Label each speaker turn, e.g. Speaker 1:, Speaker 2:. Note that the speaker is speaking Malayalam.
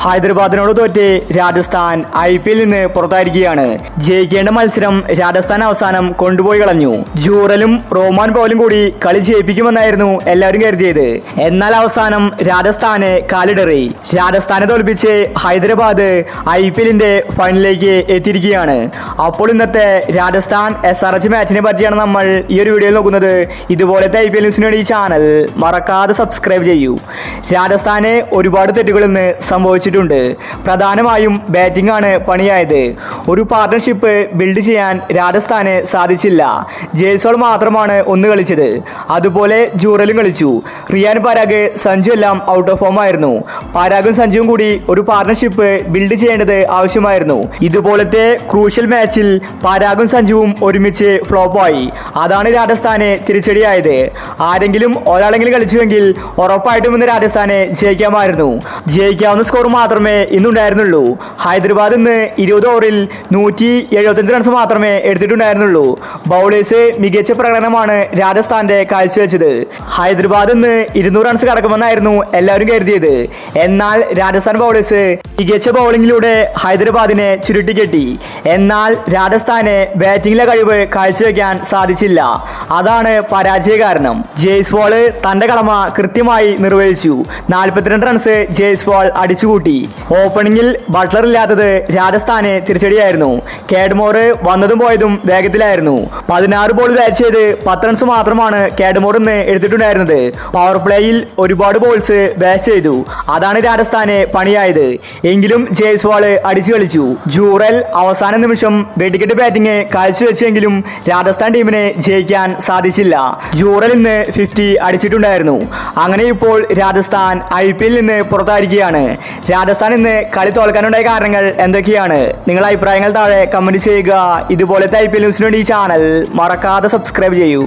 Speaker 1: ഹൈദരാബാദിനോട് തോറ്റ് രാജസ്ഥാൻ IPL നിന്ന് പുറത്തായിരിക്കുകയാണ്. ജയിക്കേണ്ട മത്സരം രാജസ്ഥാൻ അവസാനം കൊണ്ടുപോയി കളഞ്ഞു. ജൂറലും റോമാൻ പൗലും കൂടി കളി ജയിപ്പിക്കുമെന്നായിരുന്നു എല്ലാവരും കരുതിയത്. എന്നാൽ അവസാനം രാജസ്ഥാന് കാലിടറി. രാജസ്ഥാനെ തോൽപ്പിച്ച് ഹൈദരാബാദ് IPLന്റെ ഫൈനലിലേക്ക് എത്തിയിരിക്കുകയാണ്. അപ്പോൾ ഇന്നത്തെ രാജസ്ഥാൻ SRH മാച്ചിനെ പറ്റിയാണ് നമ്മൾ ഈ ഒരു വീഡിയോയിൽ നോക്കുന്നത്. ഇതുപോലത്തെ IPL ന്യൂസിന് വേണ്ടി ഈ ചാനൽ മറക്കാതെ സബ്സ്ക്രൈബ് ചെയ്യൂ. രാജസ്ഥാന് ഒരുപാട് തെറ്റുകൾ ഇന്ന് സംഭവിച്ചിട്ടുണ്ട്. പ്രധാനമായും ബാറ്റിംഗ് ആണ് പണിയായത്. ഒരു പാർട്ണർഷിപ്പ് ബിൽഡ് ചെയ്യാൻ രാജസ്ഥാന് സാധിച്ചില്ല. ജയ്സ്വാൾ മാത്രമാണ് ഒന്ന് കളിച്ചത്. അതുപോലെ ജൂറലും കളിച്ചു. റിയാൻ പരാഗ്, സഞ്ജു എല്ലാം ഔട്ട് ഓഫ് ഫോം ആയിരുന്നു. പരാഗും സഞ്ജുവും കൂടി ഒരു പാർട്ണർഷിപ്പ് ബിൽഡ് ചെയ്യേണ്ടത് ആവശ്യമായിരുന്നു. ഇതുപോലത്തെ ക്രൂഷ്യൽ മാച്ചിൽ പരാഗും സഞ്ജുവും ഒരുമിച്ച് ഫ്ലോപ്പായി. അതാണ് രാജസ്ഥാന് തിരിച്ചടിയായത്. ആരെങ്കിലും ഒരാളെങ്കിലും കളിച്ചുവെങ്കിൽ ഉറപ്പായിട്ടും ഇന്ന് രാജസ്ഥാനെ ജയിക്കാമായിരുന്നു. ജയിക്കാവുന്ന സ്കോർ മാത്രമേ ഇന്നുണ്ടായിരുന്നുള്ളൂ. ഹൈദരാബാദ് ഇന്ന് 20 ഓവറിൽ 175 റൺസ് മാത്രമേ എടുത്തിട്ടുണ്ടായിരുന്നുള്ളൂ. ബൗളേഴ്സ് മികച്ച പ്രകടനമാണ് രാജസ്ഥാന്റെ കാഴ്ചവെച്ചത്. ഹൈദരാബാദ് ഇന്ന് 200 റൺസ് കടക്കുമെന്നായിരുന്നു എല്ലാവരും കരുതിയത്. എന്നാൽ രാജസ്ഥാൻ ബൗളേഴ്സ് മികച്ച ബൗളിങ്ങിലൂടെ ഹൈദരാബാദിനെ ചുരുട്ടിക്കെട്ടി. എന്നാൽ രാജസ്ഥാന് ബാറ്റിംഗിലെ കഴിവ് കാഴ്ചവെക്കാൻ സാധിച്ചില്ല. അതാണ് പരാജയ കാരണം. ജയ്സ്വാൾ തന്റെ കടമ കൃത്യമായി നിർവഹിച്ചു. 42 റൺസ് ജയ്സ്വാൾ അടിച്ചുകൂട്ടി. ഓപ്പണിംഗിൽ ബട്ട്ലർ ഇല്ലാത്തത് രാജസ്ഥാന് തിരിച്ചടിയായിരുന്നു. കേഡ്മോർ വന്നതും പോയതും വേഗത്തിലായിരുന്നു. 16 ബോൾ ബാറ്റ് ചെയ്ത് 10 റൺസ് മാത്രമാണ് കേഡ്മോർ ഇന്ന് എടുത്തിട്ടുണ്ടായിരുന്നത്. പവർ പ്ലേയിൽ ഒരുപാട് ബോൾസ് ബാറ്റ് ചെയ്തു. അതാണ് രാജസ്ഥാന് പണിയായത്. എങ്കിലും ജയ്സ്വാൾ അടിച്ചു കളിച്ചു. ജൂറൽ അവസാന നിമിഷം വെടിക്കെട്ട് ബാറ്റിംഗ് കാഴ്ചവെച്ചെങ്കിലും രാജസ്ഥാൻ ടീമിനെ ജയിക്കാൻ സാധിച്ചില്ല. ജൂറൽ ഇന്ന് 50 അടിച്ചിട്ടുണ്ടായിരുന്നു. അങ്ങനെ ഇപ്പോൾ രാജസ്ഥാൻ IPL നിന്ന് പുറത്തായിരിക്കുകയാണ്. രാജസ്ഥാൻ ഇന്ന് കളി തോൽക്കാനുണ്ടായ കാരണങ്ങൾ എന്തൊക്കെയാണ്? നിങ്ങളുടെ അഭിപ്രായങ്ങൾ താഴെ കമന്റ് ചെയ്യുക. ഇതുപോലത്തെ IPL ന്യൂസിന് വേണ്ടി ഈ ചാനൽ മറക്കാതെ സബ്സ്ക്രൈബ് ചെയ്യൂ.